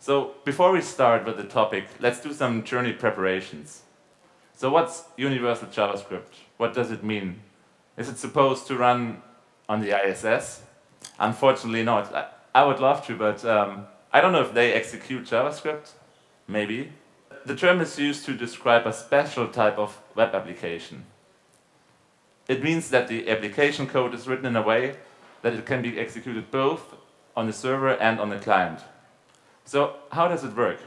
So before we start with the topic, let's do some journey preparations. So what's universal JavaScript? What does it mean? Is it supposed to run on the ISS? Unfortunately not. I would love to, but I don't know if they execute JavaScript. Maybe. The term is used to describe a special type of web application. It means that the application code is written in a way that it can be executed both on the server and on the client. So how does it work?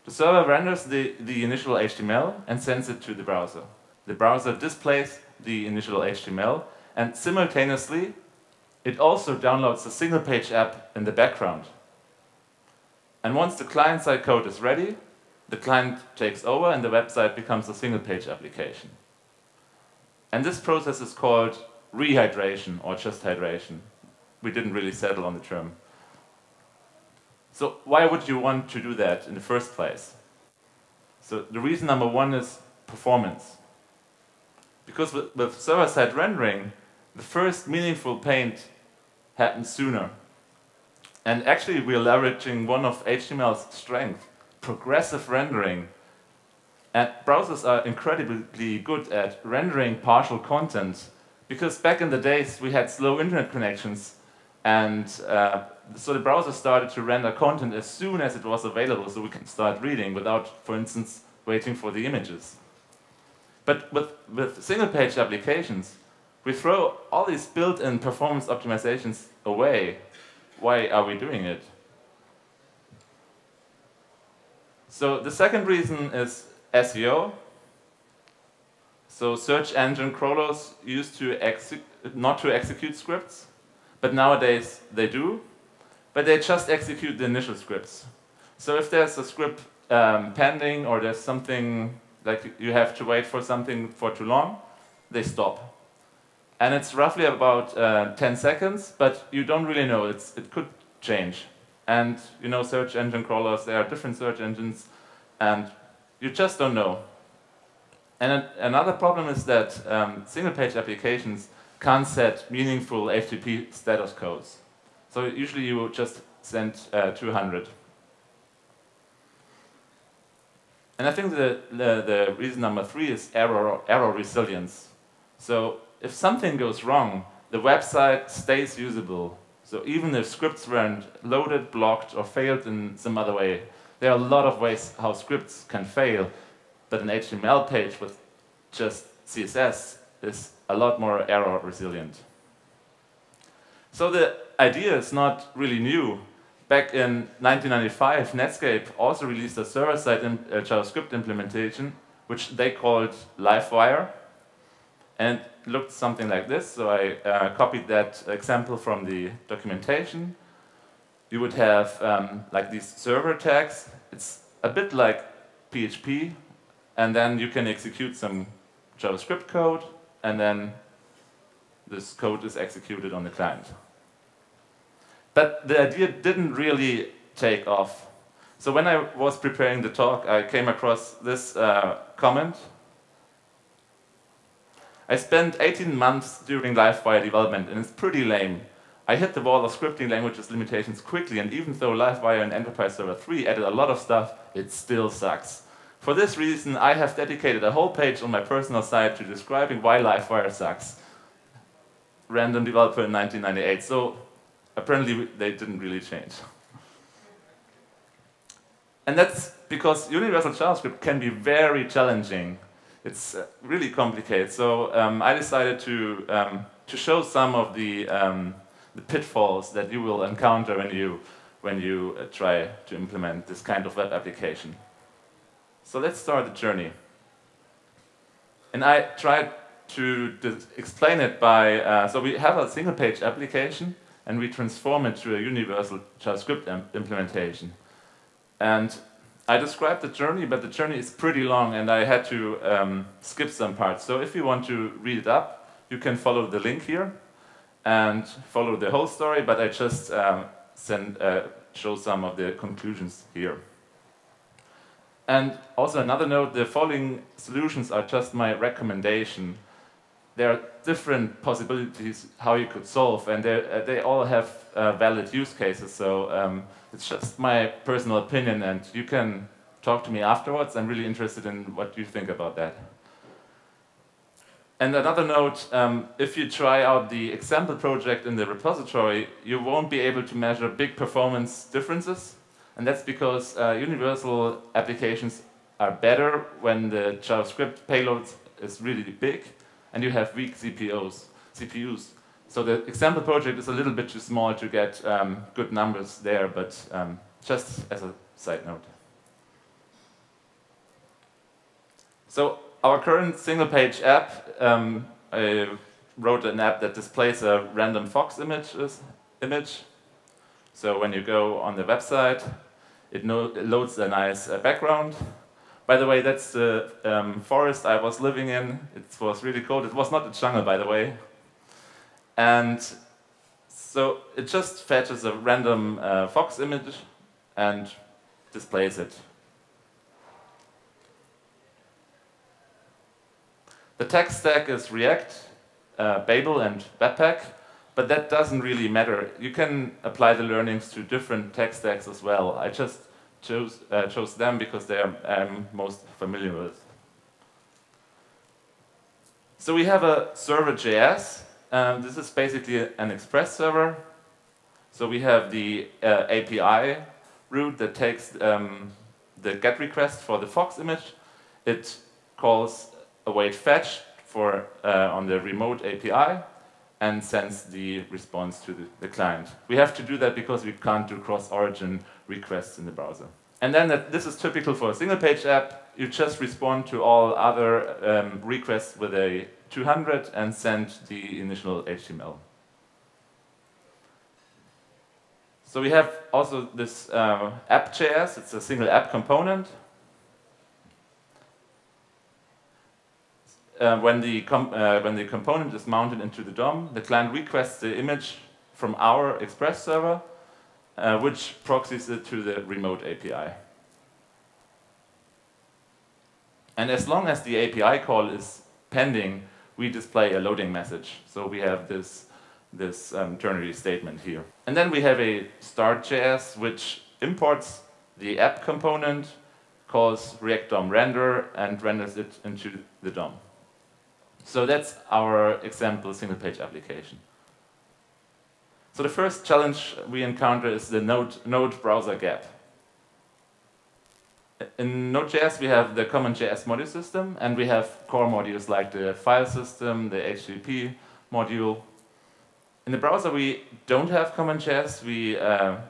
The server renders the initial HTML and sends it to the browser. The browser displays the initial HTML, and simultaneously it also downloads a single-page app in the background. And once the client-side code is ready, the client takes over and the website becomes a single-page application. And this process is called rehydration or just hydration. We didn't really settle on the term. So why would you want to do that in the first place? So the reason number one is performance. Because with server-side rendering, the first meaningful paint happens sooner. And actually we're leveraging one of HTML's strengths, progressive rendering. And browsers are incredibly good at rendering partial content, because back in the days we had slow internet connections, and so the browser started to render content as soon as it was available, so we can start reading without, for instance, waiting for the images. But with single-page applications, we throw all these built-in performance optimizations away. Why are we doing it? So the second reason is SEO. So search engine crawlers used to not to execute scripts, but nowadays they do, but they just execute the initial scripts. So if there's a script pending, or there's something like you have to wait for something for too long, they stop. And it's roughly about 10 seconds, but you don't really know. It could change. And you know, search engine crawlers, there are different search engines, and you just don't know. And another problem is that single-page applications can't set meaningful HTTP status codes. So usually you just send 200. And I think the reason number three is error resilience. So if something goes wrong, the website stays usable. So even if scripts weren't loaded, blocked, or failed in some other way, there are a lot of ways how scripts can fail, but an HTML page with just CSS is a lot more error resilient. So the idea is not really new. Back in 1995, Netscape also released a server-side JavaScript implementation, which they called Livewire. And it looked something like this. So I copied that example from the documentation. You would have like these server tags. It's a bit like PHP. And then you can execute some JavaScript code, and then this code is executed on the client. But the idea didn't really take off. So when I was preparing the talk, I came across this comment. I spent 18 months during Livewire development, and it's pretty lame. I hit the wall of scripting languages limitations quickly, and even though Livewire and Enterprise Server 3 added a lot of stuff, it still sucks. For this reason, I have dedicated a whole page on my personal site to describing why Livewire sucks. Random developer in 1998. So apparently they didn't really change. And that's because universal JavaScript can be very challenging. It's really complicated. So I decided to show some of the pitfalls that you will encounter when you try to implement this kind of web application. So let's start the journey. And I tried to explain it by, so we have a single-page application, and we transform it to a universal JavaScript implementation. And I described the journey, but the journey is pretty long, and I had to skip some parts. So if you want to read it up, you can follow the link here and follow the whole story, but I just show some of the conclusions here. And also another note, the following solutions are just my recommendation. there are different possibilities how you could solve, and they all have valid use cases. So it's just my personal opinion, and you can talk to me afterwards. I'm really interested in what you think about that. And another note, if you try out the example project in the repository, you won't be able to measure big performance differences. And that's because universal applications are better when the JavaScript payload is really big and you have weak CPUs. So the example project is a little bit too small to get good numbers there, but just as a side note. So our current single-page app, I wrote an app that displays a random fox image. So when you go on the website, it loads a nice background. By the way, that's the forest I was living in. It was really cold. It was not a jungle, by the way. And so it just fetches a random fox image and displays it. The tech stack is React, Babel, and Webpack, but that doesn't really matter. You can apply the learnings to different tech stacks as well. I just chose them because they are I'm most familiar with. So we have a server.js. This is basically an Express server. So we have the API route that takes the GET request for the Fox image. It calls await fetch for on the remote API and sends the response to the client. We have to do that because we can't do cross-origin requests in the browser. And then this is typical for a single-page app. You just respond to all other requests with a 200 and send the initial HTML. So we have also this app.js. It's a single app component. When the component is mounted into the DOM, the client requests the image from our Express server, which proxies it to the remote API. And as long as the API call is pending, we display a loading message. So we have this ternary statement here. And then we have a start.js, which imports the app component, calls React DOM render, and renders it into the DOM. So that's our example single-page application. So the first challenge we encounter is the Node browser gap. In Node.js, we have the common JS module system, and we have core modules like the file system, the HTTP module. In the browser, we don't have common JS. We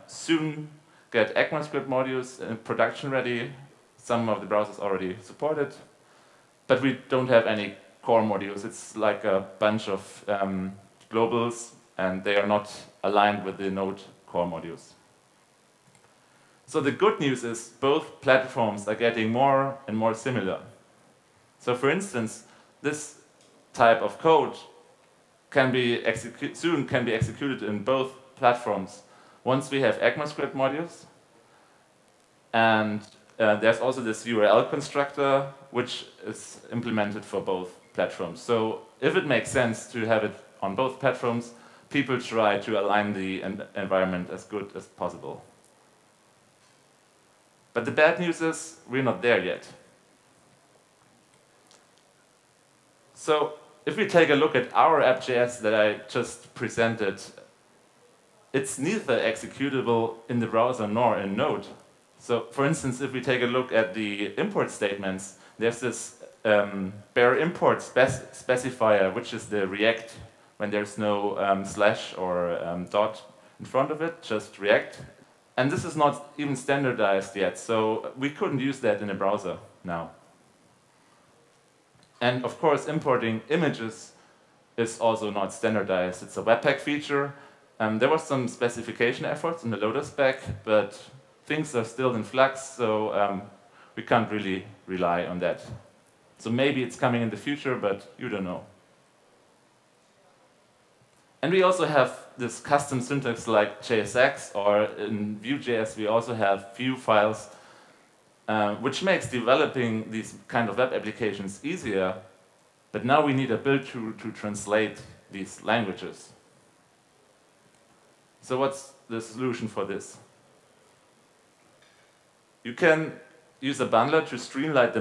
soon get ECMAScript modules production ready. Some of the browsers already support it, but we don't have any core modules. It's like a bunch of globals, and they are not aligned with the Node core modules. So the good news is both platforms are getting more and more similar. So for instance, this type of code soon can be executed in both platforms once we have ECMAScript modules. And there's also this URL constructor, which is implemented for both platforms. So if it makes sense to have it on both platforms, people try to align the environment as good as possible. But the bad news is we're not there yet. So if we take a look at our app.js that I just presented, it's neither executable in the browser nor in Node. So for instance, if we take a look at the import statements, there's this bare import specifier, which is the React, when there's no slash or dot in front of it, just React. And this is not even standardized yet, so we couldn't use that in a browser now. And of course, importing images is also not standardized. It's a Webpack feature. There was some specification efforts in the loader spec, but things are still in flux, so we can't really rely on that. So maybe it's coming in the future, but you don't know. And we also have this custom syntax like JSX, or in Vue.js we also have Vue files, which makes developing these kind of web applications easier. But now we need a build tool to translate these languages. So what's the solution for this? You can use a bundler to streamline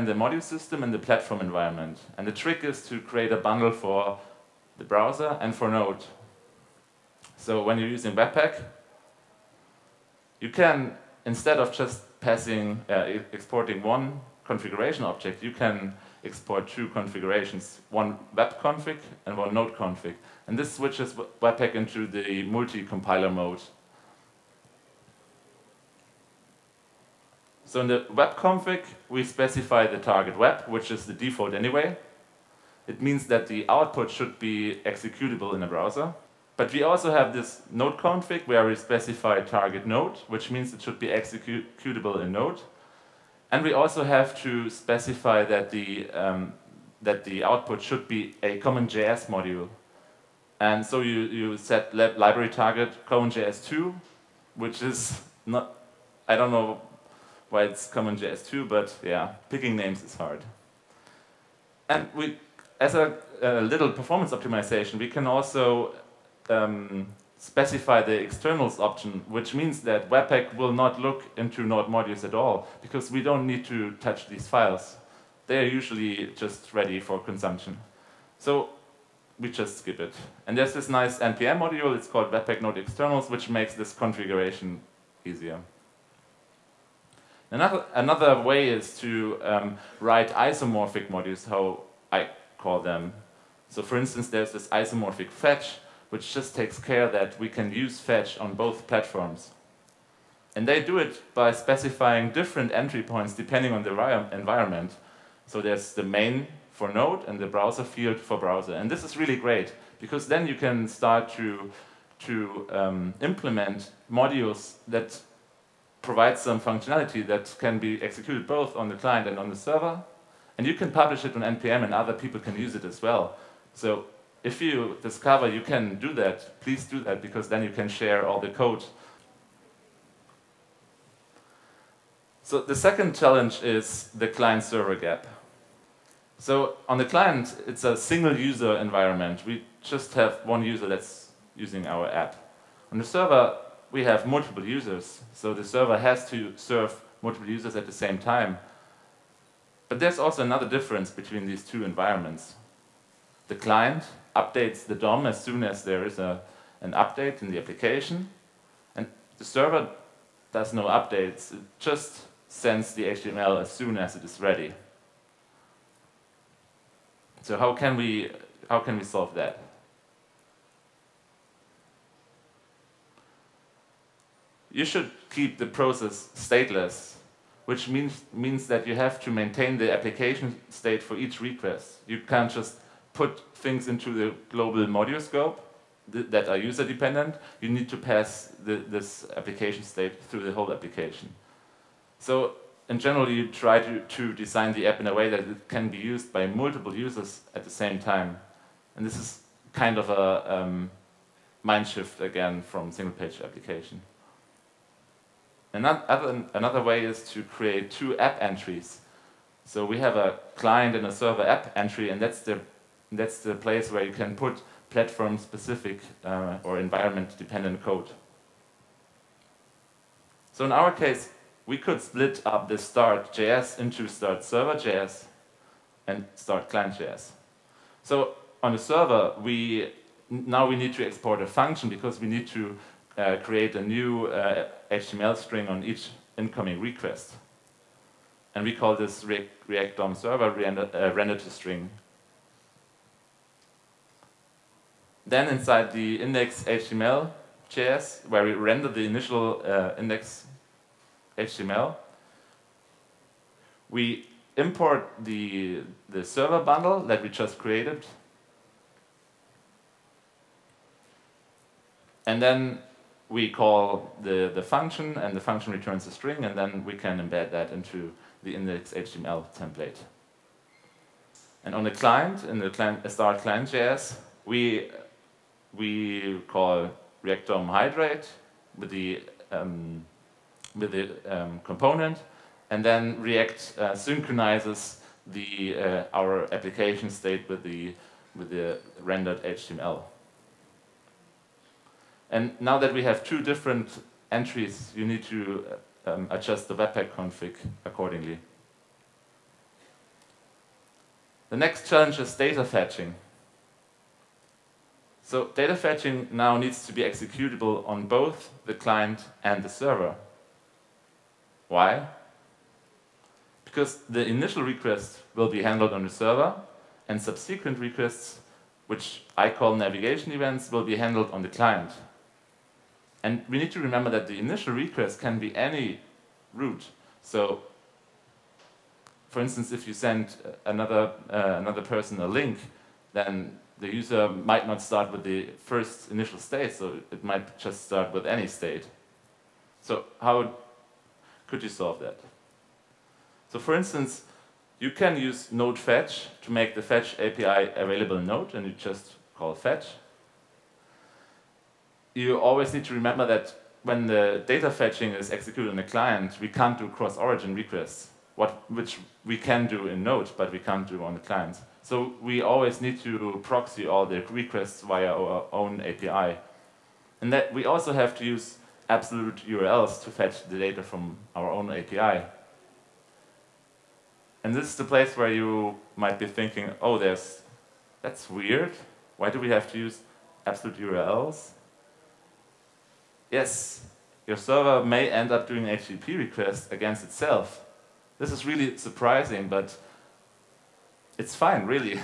the module system and the platform environment. And the trick is to create a bundle for the browser and for Node. So when you're using Webpack, you can, instead of just exporting one configuration object, you can export two configurations, one web config and one Node config. And this switches Webpack into the multi-compiler mode. So in the web config, we specify the target web, which is the default anyway. It means that the output should be executable in a browser. But we also have this Node config where we specify target node, which means it should be executable in Node. And we also have to specify that the output should be a common JS module. And so you set library target CommonJS2, which is not, I don't know why it's CommonJS2, but yeah, picking names is hard. And as a little performance optimization, we can also specify the externals option, which means that Webpack will not look into Node modules at all, because we don't need to touch these files. They are usually just ready for consumption. So we just skip it. And there's this nice NPM module, it's called Webpack Node Externals, which makes this configuration easier. Another way is to write isomorphic modules, how I call them. So for instance, there's this Isomorphic Fetch, which just takes care that we can use fetch on both platforms. And they do it by specifying different entry points depending on the environment. So there's the main for Node and the browser field for browser. And this is really great, because then you can start to implement modules that provide some functionality that can be executed both on the client and on the server. And you can publish it on NPM and other people can use it as well. So if you discover you can do that, please do that, because then you can share all the code. So the second challenge is the client-server gap. So on the client, it's a single user environment. We just have one user that's using our app. On the server, we have multiple users. So the server has to serve multiple users at the same time. But there's also another difference between these two environments. The client updates the DOM as soon as there is an update in the application. And the server does no updates. It just sends the HTML as soon as it is ready. So how can we solve that? You should keep the process stateless, which means that you have to maintain the application state for each request. You can't just put things into the global module scope that are user dependent. You need to pass this application state through the whole application. So in general, you try to design the app in a way that it can be used by multiple users at the same time. And this is kind of a mind shift again from single page application. Another way is to create two app entries. So we have a client and a server app entry, and that's the place where you can put platform-specific or environment-dependent code. So in our case, we could split up the start.js into start-server.js and start-client.js. So on the server, now we need to export a function because we need to create a new HTML string on each incoming request. And we call this React DOM server render to string. Then inside the index HTML.js, where we render the initial index HTML, we import the server bundle that we just created. And then we call the function, and the function returns a string, and then we can embed that into the index HTML template. And on the client, in the start client.js, we call React DOM hydrate with the component, and then React synchronizes our application state with the rendered HTML. And now that we have two different entries, you need to adjust the Webpack config accordingly. The next challenge is data fetching. So data fetching now needs to be executable on both the client and the server. Why? Because the initial request will be handled on the server, and subsequent requests, which I call navigation events, will be handled on the client. And we need to remember that the initial request can be any route. So, for instance, if you send another person a link, then the user might not start with the first initial state, so it might just start with any state. So how could you solve that? So for instance, you can use Node Fetch to make the Fetch API available in Node, and you just call Fetch. You always need to remember that when the data fetching is executed on the client, we can't do cross-origin requests, which we can do in Node, but we can't do on the client. So we always need to proxy all the requests via our own API. And that we also have to use absolute URLs to fetch the data from our own API. And this is the place where you might be thinking, oh, that's weird. Why do we have to use absolute URLs? Yes, your server may end up doing an HTTP request against itself. This is really surprising, but it's fine, really.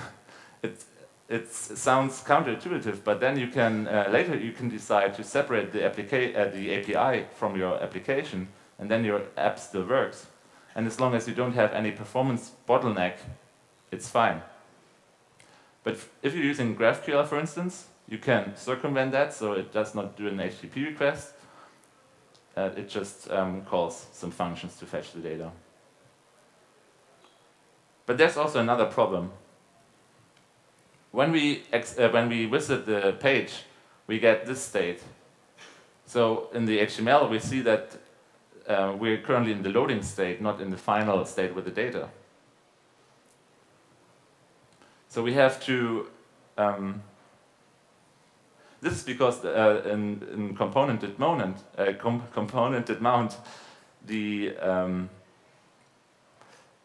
It sounds counterintuitive, but then you can later you can decide to separate the API from your application, and then your app still works. And as long as you don't have any performance bottleneck, it's fine. But if you're using GraphQL, for instance, you can circumvent that, so it does not do an HTTP request. It just calls some functions to fetch the data. But there's also another problem. When we visit the page, we get this state. So in the HTML, we see that we're currently in the loading state, not in the final state with the data. So we have to. This is because in component.mount,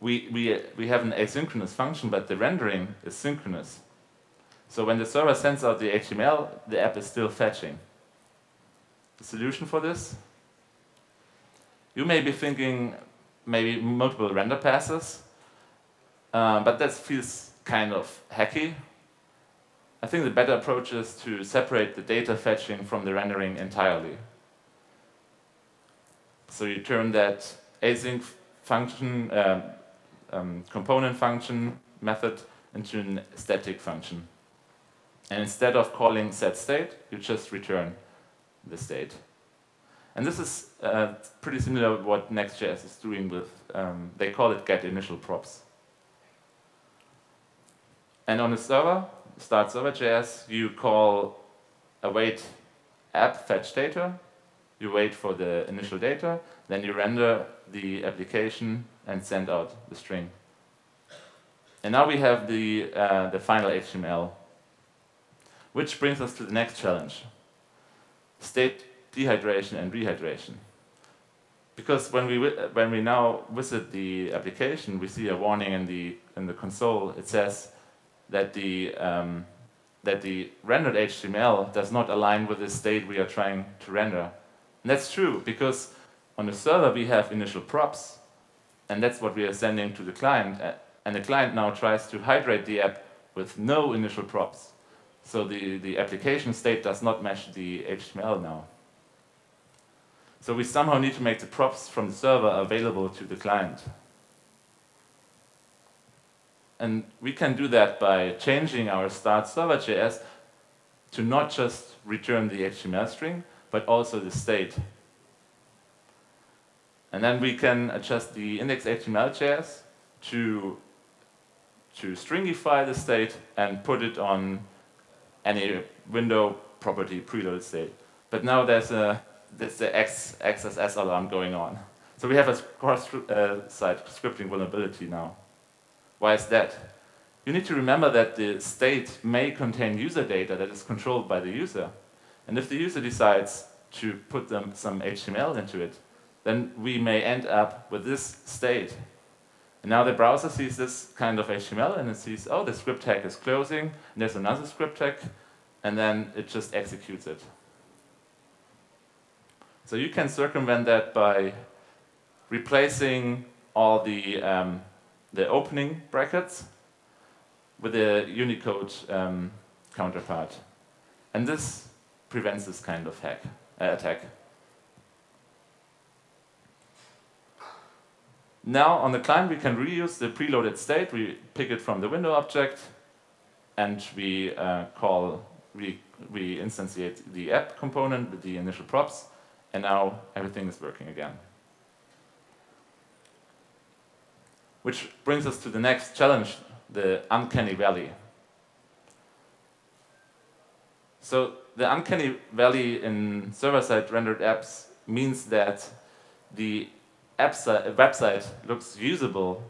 we have an asynchronous function, but the rendering is synchronous. So when the server sends out the HTML, the app is still fetching. The solution for this? You may be thinking maybe multiple render passes, but that feels kind of hacky. I think the better approach is to separate the data fetching from the rendering entirely. So you turn that async function, component function method into a static function. And instead of calling setState, you just return the state. And this is pretty similar to what Next.js is doing with, they call it getInitialProps. And on the server, start server.js, you call await app fetch data, you wait for the initial data, then you render the application and send out the string. And now we have the final HTML, which brings us to the next challenge, state dehydration and rehydration. Because when we now visit the application, we see a warning in the console. It says that the rendered HTML does not align with the state we are trying to render. And that's true, because on the server we have initial props, and that's what we are sending to the client. And the client now tries to hydrate the app with no initial props. So the application state does not match the HTML now. So we somehow need to make the props from the server available to the client. And we can do that by changing our start server.js to not just return the HTML string, but also the state. And then we can adjust the index.html.js to stringify the state and put it on any window property preloaded state. But now there's the XSS alarm going on. So we have a cross-site scripting vulnerability now. Why is that? You need to remember that the state may contain user data that is controlled by the user. And if the user decides to put some HTML into it, then we may end up with this state. And now the browser sees this kind of HTML and it sees, oh, the script tag is closing, and there's another script tag, and then it just executes it. So you can circumvent that by replacing all the opening brackets with a Unicode counterpart. And this prevents this kind of attack. Now, on the client, we can reuse the preloaded state. We pick it from the window object, and we instantiate the app component with the initial props, and now everything is working again. Which brings us to the next challenge, the Uncanny Valley. So the Uncanny Valley in server-side rendered apps means that the website looks usable,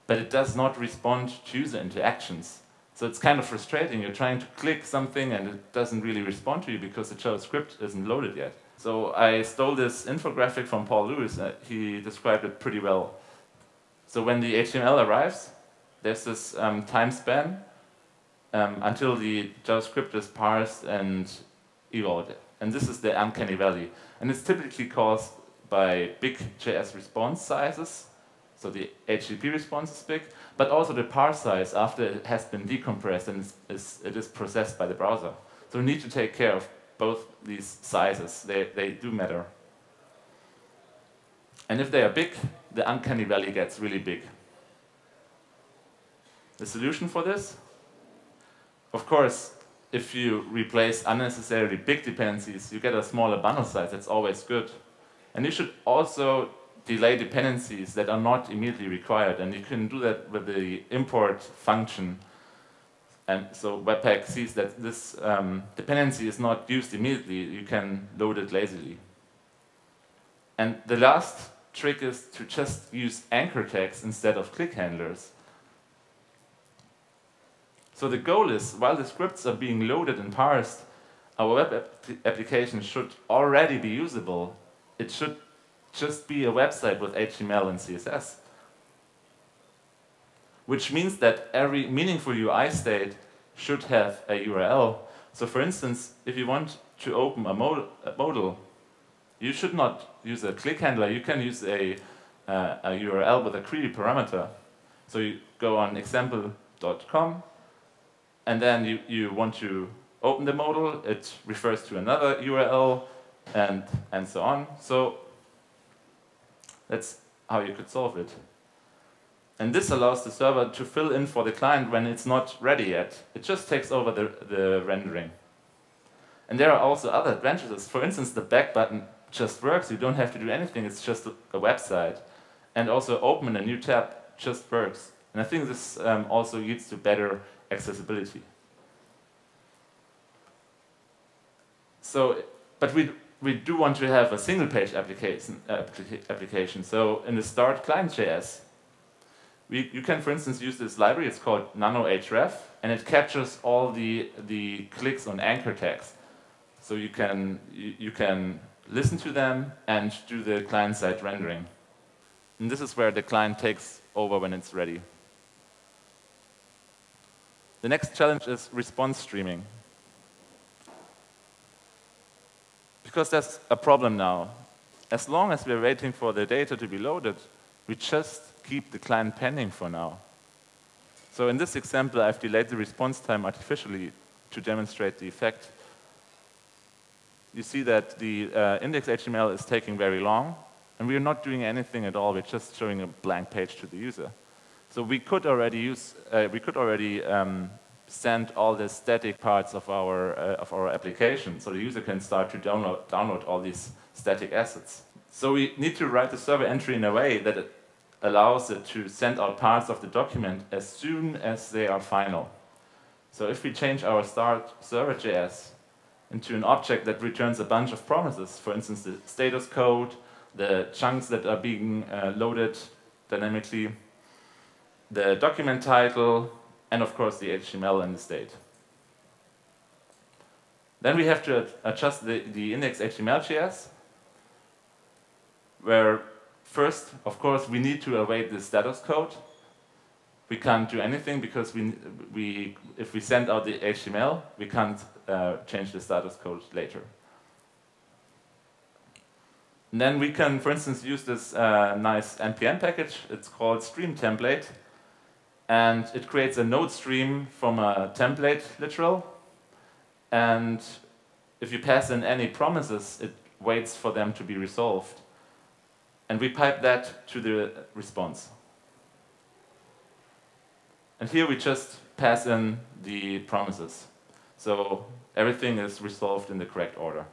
but it does not respond to user interactions. So it's kind of frustrating. You're trying to click something and it doesn't really respond to you because the JavaScript isn't loaded yet. So I stole this infographic from Paul Lewis. He described it pretty well. So when the HTML arrives, there's this time span until the JavaScript is parsed and Ewald. And this is the Uncanny Valley. And it's typically caused by big JS response sizes. So the HTTP response is big, but also the parse size after it has been decompressed and it is processed by the browser. So we need to take care of both these sizes. They do matter. And if they are big, the Uncanny Valley gets really big. The solution for this? Of course, if you replace unnecessarily big dependencies, you get a smaller bundle size. That's always good. And you should also delay dependencies that are not immediately required. And you can do that with the import function. And so Webpack sees that this dependency is not used immediately. You can load it lazily. And the last trick is to just use anchor tags instead of click handlers. So the goal is, while the scripts are being loaded and parsed, our web application should already be usable. It should just be a website with HTML and CSS. Which means that every meaningful UI state should have a URL. So for instance, if you want to open a modal, you should not use a click handler. You can use a URL with a query parameter. So you go on example.com, and then you want to open the modal. It refers to another URL, and so on. So that's how you could solve it. And this allows the server to fill in for the client when it's not ready yet. It just takes over the rendering. And there are also other advantages. For instance, the back button just works. You don't have to do anything. It's just a website. And also open a new tab just works. And I think this also leads to better accessibility. So, but we do want to have a single-page application. So in the start client.js, you can, for instance, use this library. It's called nano-href, and it captures all the clicks on anchor tags. So you can listen to them and do the client-side rendering. And this is where the client takes over when it's ready. The next challenge is response streaming. Because there's a problem now. As long as we're waiting for the data to be loaded, we just keep the client pending for now. So in this example, I've delayed the response time artificially to demonstrate the effect. You see that the index.html is taking very long, and we're not doing anything at all. We're just showing a blank page to the user. So we could already send all the static parts of our application, so the user can start to download all these static assets. So we need to write the server entry in a way that it allows it to send out parts of the document as soon as they are final. So if we change our start server.js into an object that returns a bunch of promises, for instance, the status code, the chunks that are being loaded dynamically, the document title, and of course the HTML and the state. Then we have to adjust the index HTML.js, where first, of course, we need to await the status code. We can't do anything because if we send out the HTML, we can't change the status code later. And then we can, for instance, use this nice npm package. It's called stream template, and it creates a node stream from a template literal. And if you pass in any promises, it waits for them to be resolved. And we pipe that to the response. And here we just pass in the promises. So everything is resolved in the correct order.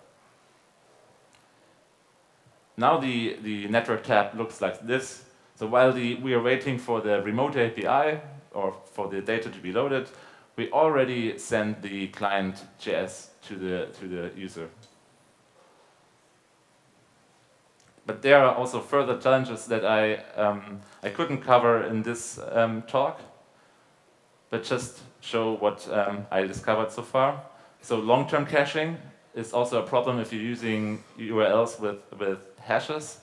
Now the network tab looks like this. So while we are waiting for the remote API or for the data to be loaded, we already send the client JS to the user. But there are also further challenges that I couldn't cover in this talk, but just show what I discovered so far. So long-term caching is also a problem if you're using URLs with hashes.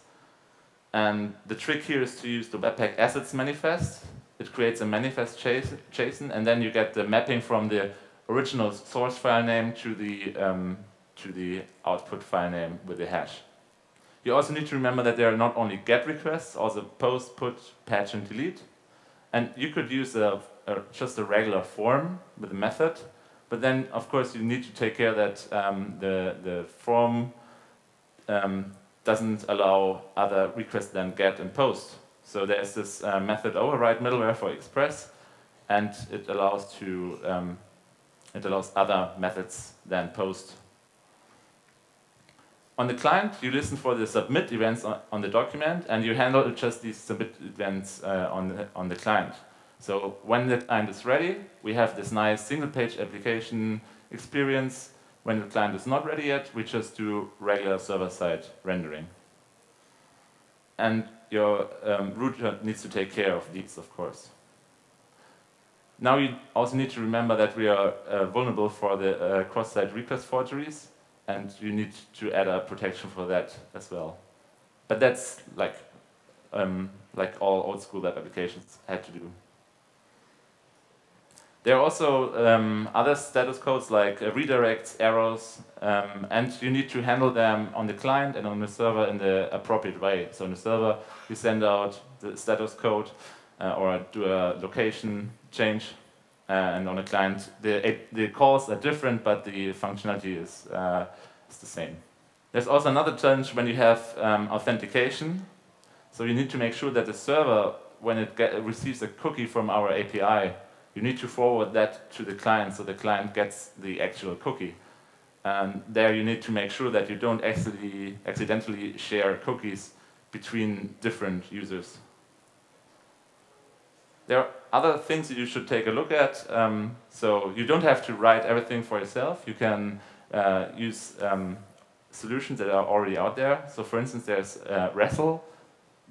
And the trick here is to use the Webpack assets manifest. It creates a manifest JSON, and then you get the mapping from the original source file name to the output file name with the hash. You also need to remember that there are not only GET requests, also post, put, patch, and delete. And you could use just a regular form with a method, but then, of course, you need to take care that the form doesn't allow other requests than GET and post. So there's this method override middleware for Express, and it allows other methods than post. On the client, you listen for the submit events on the document, and you handle just these submit events on the client. So when the client is ready, we have this nice single-page application experience. When the client is not ready yet, we just do regular server-side rendering. And your router needs to take care of these, of course. Now you also need to remember that we are vulnerable for the cross-site request forgeries, and you need to add a protection for that as well. But that's like all old-school web applications had to do. There are also other status codes like redirects, errors, and you need to handle them on the client and on the server in the appropriate way. So on the server, you send out the status code or do a location change, and on the client, the calls are different, but the functionality is the same. There's also another challenge when you have authentication. So you need to make sure that the server, when it receives a cookie from our API, you need to forward that to the client so the client gets the actual cookie. And there you need to make sure that you don't accidentally share cookies between different users. There are other things that you should take a look at. So you don't have to write everything for yourself. You can use solutions that are already out there. So for instance, there's RESL,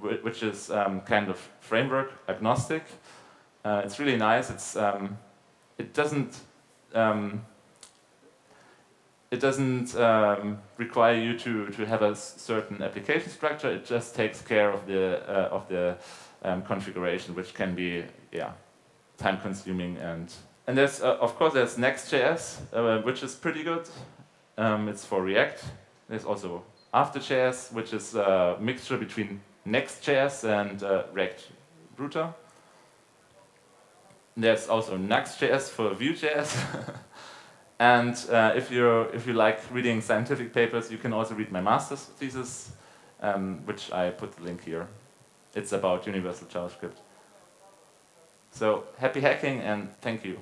which is kind of framework agnostic. It's really nice. It doesn't require you to have a certain application structure. It just takes care of the configuration, which can be time-consuming. And there's of course there's Next.js, which is pretty good. It's for React. There's also After.js, which is a mixture between Next.js and React router. There's also Nuxt.js for Vue.js. And if you like reading scientific papers, you can also read my master's thesis, which I put the link here. It's about universal JavaScript. So happy hacking and thank you.